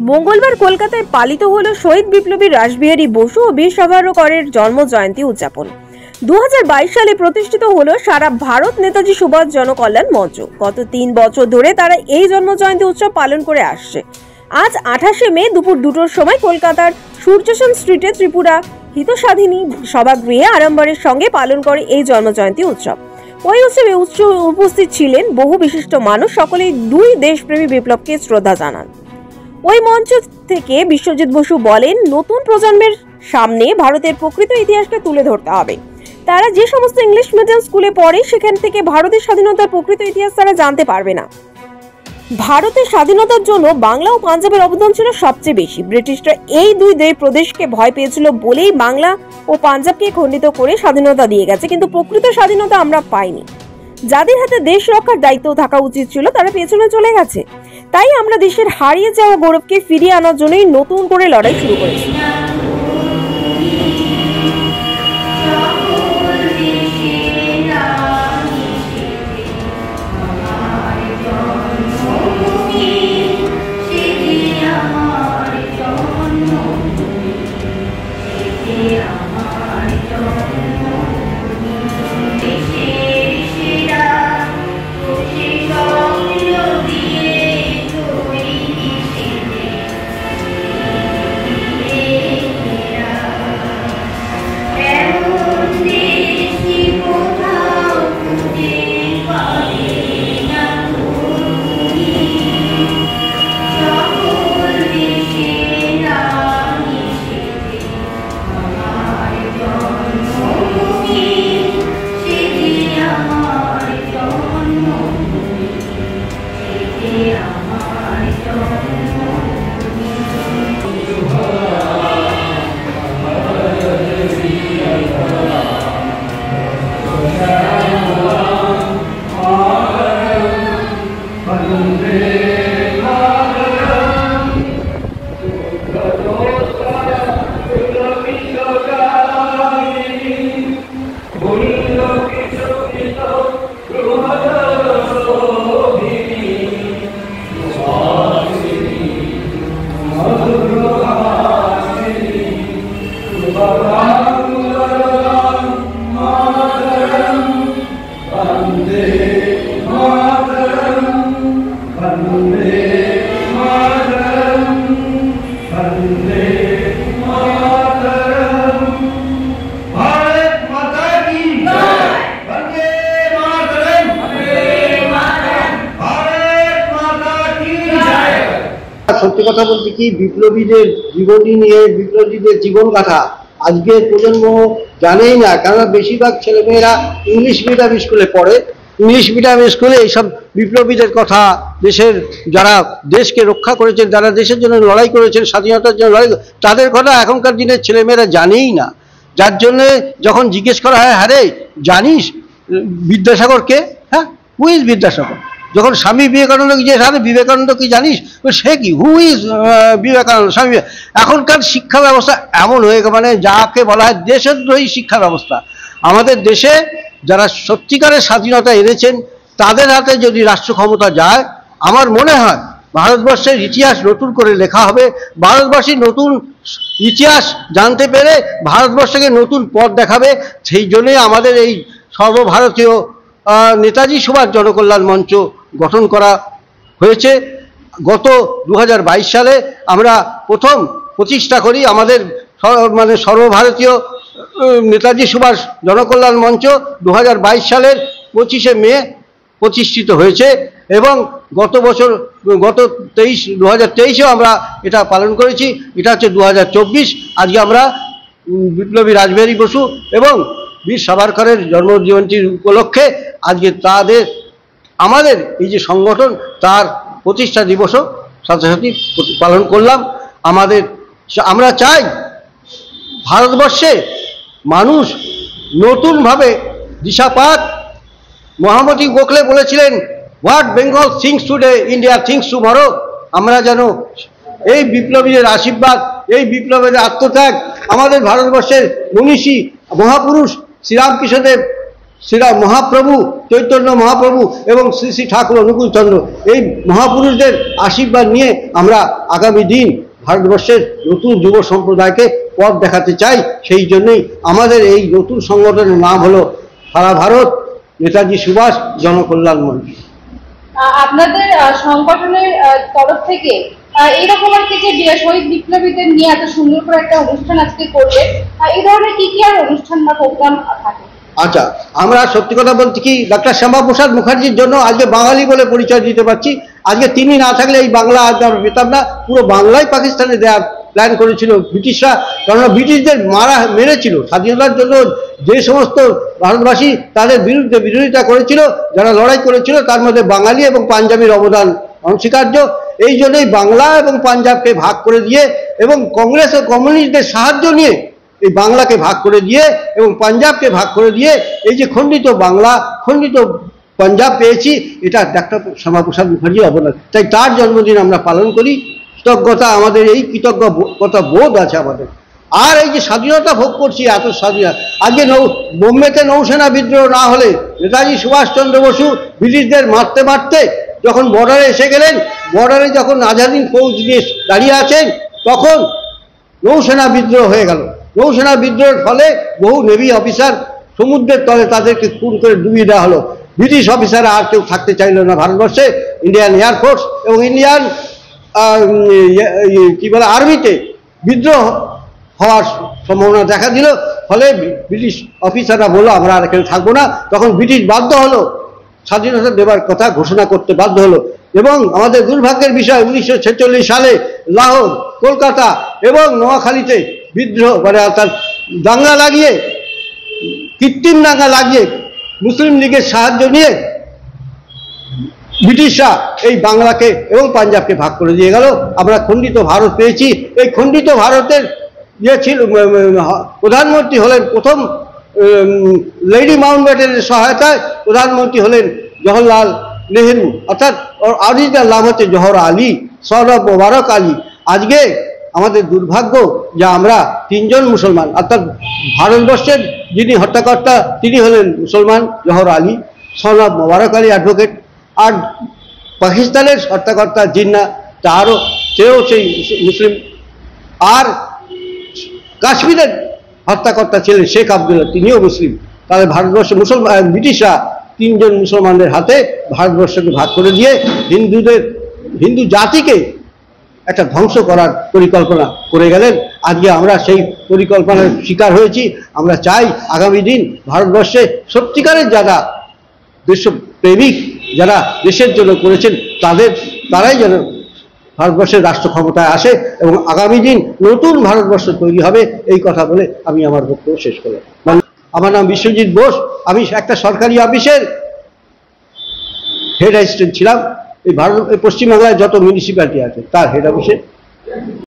মঙ্গলবার কলকাতায় পালিত হলো শহীদ বিপ্লবী রাসবিহারী বসু ও বীর সাভারকরের জন্ম জয়ন্তী উদযাপন। 2022 সালে প্রতিষ্ঠিত হলো সারা ভারত নেতাজি সুভাষ জনকল্যাণ মঞ্চ। গত 3 বছর ধরে তারা এই জন্ম জয়ন্তী উৎসব পালন করে আসছে। আজ 28শে মে দুপুর 2টোর সময় কলকাতার সূর্যসেন স্ট্রিটে ত্রিপুরা হিতসাধিনী সভাগৃহে আড়ম্বরের সঙ্গে পালন করে এই জন্ম জয়ন্তী উৎসব। ওই উৎসবে উপস্থিত ছিলেন বহু বিশিষ্ট মানুষ। সকলেই দুই দেশপ্রেমী বিপ্লবকে শ্রদ্ধা জানান। ওই মঞ্চ থেকে বিশ্বজিৎ বসু বলেন, নতুন প্রজন্মের সামনে ভারতের প্রকৃত ইতিহাসকে তুলে ধরতে হবে। তারা যে সমস্ত ইংলিশ মিডিয়াম স্কুলে পড়ে সেখান থেকে ভারতের স্বাধীনতার প্রকৃত ইতিহাস তারা জানতে পারবে না। ভারতের স্বাধীনতার জন্য বাংলা ও পাঞ্জাবের অবদান ছিল সবচেয়ে বেশি। ব্রিটিশরা এই দুই প্রদেশকে ভয় পেয়েছিল বলেই বাংলা ও পাঞ্জাবকে খণ্ডিত করে স্বাধীনতা দিয়ে গেছে, কিন্তু প্রকৃত স্বাধীনতা আমরা পাইনি। যাদের হাতে দেশ রক্ষার দায়িত্ব থাকা উচিত ছিল তারা পেছনে চলে গেছে। তাই আমরা দেশের হারিয়ে যাওয়া গৌরবকে ফিরিয়ে আনার জন্যই নতুন করে লড়াই শুরু করেছি। সত্যি কথা বলতে কি, বিপ্লবীদের জীবনী নিয়ে, বিপ্লবীদের জীবন গাথা আজকের প্রজন্ম জানেই না। কেননা বেশিরভাগ ছেলেমেয়েরা ইংলিশ মিডিয়াম স্কুলে পড়ে। ইংলিশ মিডিয়াম স্কুলে এইসব বিপ্লবীদের কথা, দেশের যারা দেশকে রক্ষা করেছেন, যারা দেশের জন্য লড়াই করেছেন, স্বাধীনতার জন্য লড়াই, তাদের কথা এখনকার দিনের ছেলেমেয়েরা জানেই না। যার জন্যে যখন জিজ্ঞেস করা হয়, হ্যাঁ রে জানিস বিদ্যাসাগরকে? হ্যাঁ, হু ইজ বিদ্যাসাগর? যখন স্বামী বিবেকানন্দ কি, যে বিবেকানন্দ কি জানিস? সে কি, হু ইজ বিবেকানন্দ? স্বামী। এখনকার শিক্ষা ব্যবস্থা এমন হয়ে গেছে, মানে যাকে বলা হয় দেশদ্রোহী শিক্ষা ব্যবস্থা। আমাদের দেশে যারা সত্যিকারের স্বাধীনতা এনেছেন তাদের হাতে যদি রাষ্ট্র ক্ষমতা যায়, আমার মনে হয় ভারতবর্ষের ইতিহাস নতুন করে লেখা হবে। ভারতবাসীর নতুন ইতিহাস জানতে পেরে ভারতবর্ষকে নতুন পথ দেখাবে। সেই জন্যই আমাদের এই সর্বভারতীয় নেতাজি সুভাষ জনকল্যাণ মঞ্চ গঠন করা হয়েছে। গত 2022 সালে আমরা প্রথম প্রতিষ্ঠা করি আমাদের মানে সর্বভারতীয় নেতাজি সুভাষ জনকল্যাণ মঞ্চ। 2022 সালের 25শে মে প্রতিষ্ঠিত হয়েছে এবং গত 2023-এও আমরা এটা পালন করেছি। এটা হচ্ছে 2024। আজকে আমরা বিপ্লবী রাসবিহারী বসু এবং বীর সাভারকরের জন্মজয়ন্তীর উপলক্ষে আজকে আমাদের এই যে সংগঠন তার প্রতিষ্ঠা দিবসও সাথে সাথে পালন করলাম। আমরা চাই ভারতবর্ষে মানুষ নতুনভাবে দিশা পাক। মহামতি গোখলে বলেছিলেন, what Bengal things today, India things tomorrow. আমরা যেন এই বিপ্লবীদের আশীর্বাদ, এই বিপ্লবীদের আত্মত্যাগ, আমাদের ভারতবর্ষের মনীষী মহাপুরুষ শ্রীরামকৃষ্ণদেব শ্রীরাম মহাপ্রভু চৈতন্য মহাপ্রভু এবং শ্রী শ্রী ঠাকুর অনুকূল চন্দ্র এই মহাপুরুষদের আশীর্বাদ নিয়ে আমরা আগামী দিন ভারতবর্ষের নতুন যুব সম্প্রদায়কে পথ দেখাতে চাই। সেই জন্যই আমাদের এই নতুন সংগঠনের নাম হলো সারা ভারত নেতাজি সুভাষ জনকল্যাণ মঞ্চ। আপনাদের সংগঠনের তরফ থেকে এইরকম আর কি যে শহীদ বিপ্লবীদের নিয়ে এত সুন্দর করে একটা অনুষ্ঠান আজকে করবে, এই ধরনের কি কি আর অনুষ্ঠান বা প্রোগ্রাম থাকে? আচ্ছা, আমরা সত্যি কথা বলতে কি ডক্টর শ্যামাপ্রসাদ মুখার্জির জন্য আজকে বাঙালি বলে পরিচয় দিতে পারছি। আজকে তিনি না থাকলে এই বাংলা আজ আমরা পেতাম না। পুরো বাংলায় পাকিস্তানে দেওয়ার প্ল্যান করেছিল ব্রিটিশরা, কেননা ব্রিটিশদের মেরেছিল। স্বাধীনতার জন্য যে সমস্ত ভারতবাসী তাদের বিরুদ্ধে বিরোধিতা করেছিল, যারা লড়াই করেছিল, তার মধ্যে বাঙালি এবং পাঞ্জাবির অবদান অনস্বীকার্য। এই জন্যই বাংলা এবং পাঞ্জাবকে ভাগ করে দিয়ে এবং কংগ্রেস ও কমিউনিস্টদের সাহায্য নিয়ে এই বাংলাকে ভাগ করে দিয়ে এবং পাঞ্জাবকে ভাগ করে দিয়ে এই যে খণ্ডিত বাংলা খণ্ডিত পাঞ্জাব পেয়েছি, এটা ডক্টর শ্যামাপ্রসাদ মুখার্জির অবদান। তাই তার জন্মদিন আমরা পালন করি। কৃতজ্ঞতা, আমাদের এই কৃতজ্ঞতা বোধ আছে আমাদের। আর এই যে স্বাধীনতা ভোগ করছি, এত স্বাধীনতা, আজকে বোম্বেতে নৌসেনা বিদ্রোহ না হলে নেতাজি সুভাষচন্দ্র বসু ব্রিটিশদের মারতে মারতে যখন বর্ডারে এসে গেলেন, বর্ডারে যখন আজাদিন ফৌজ দিয়ে দাঁড়িয়ে আছেন, তখন নৌসেনা বিদ্রোহ হয়ে গেল। নৌসেনা বিদ্রোহের ফলে বহু নেভি অফিসার সমুদ্রের তলে তাদেরকে খুন করে ডুবিয়ে দেওয়া হলো। ব্রিটিশ অফিসাররা আর কেউ থাকতে চাইল না ভারতবর্ষে। ইন্ডিয়ান এয়ারফোর্স এবং ইন্ডিয়ান কি বলে আর্মিতে বিদ্রোহ হওয়ার সম্ভাবনা দেখা দিল। ফলে ব্রিটিশ অফিসাররা বললো আমরা আর এখানে থাকবো না। তখন ব্রিটিশ বাধ্য হলো স্বাধীনতা দেবার কথা ঘোষণা করতে বাধ্য হলো। এবং আমাদের দুর্ভাগ্যের বিষয় 1946 সালে লাহোর, কলকাতা এবং নোয়াখালীতে বিদ্রোহ মানে অর্থাৎ দাঙ্গা লাগিয়ে, কৃত্রিম দাঙ্গা লাগিয়ে মুসলিম লীগের সাহায্য নিয়ে ব্রিটিশরা এই বাংলাকে এবং পাঞ্জাবকে ভাগ করে দিয়ে গেল। আমরা খণ্ডিত ভারত পেয়েছি। এই খণ্ডিত ভারতের যে ছিল প্রধানমন্ত্রী হলেন প্রথম লেডি মাউন্টব্যাটেনের সহায়তায় প্রধানমন্ত্রী হলেন জওহরলাল নেহেরু, অর্থাৎ অরিজিনাল নাম হচ্ছে জওহর আলী, সন অফ মোবারক আলী। আজকে আমাদের দুর্ভাগ্য যে আমরা তিনজন মুসলমান, অর্থাৎ ভারতবর্ষের যিনি হত্যাকর্তা তিনি হলেন মুসলমান Jawhar Ali, son of Mobarak Ali advocate, আর পাকিস্তানের হত্যাকর্তা জিন্না সেও সেই মুসলিম, আর কাশ্মীরের হত্যাকর্তা ছিলেন শেখ আবদুল্লাহ, তিনিও মুসলিম। তাহলে ভারতবর্ষে ব্রিটিশরা তিনজন মুসলমানদের হাতে ভারতবর্ষকে ভাগ করে দিয়ে হিন্দু জাতিকে একটা ধ্বংস করার পরিকল্পনা করে গেলেন। আজকে আমরা সেই পরিকল্পনার শিকার হয়েছি। আমরা চাই আগামী দিন ভারতবর্ষে সত্যিকারের যারা দেশপ্রেমিক, যারা দেশের জন্য করেছেন, তারাই যেন ভারতবর্ষের রাষ্ট্র ক্ষমতায় আসে এবং আগামী দিন নতুন ভারতবর্ষ তৈরি হবে। এই কথা বলে আমি আমার বক্তব্য শেষ করলাম। আমার নাম বিশ্বজিৎ বোস। আমি একটা সরকারি অফিসের হেড অ্যাসিস্ট্যান্ট ছিলাম। এই পশ্চিমবাংলায় যত মিউনিসিপ্যালিটি আছে তার হেড অফিসে।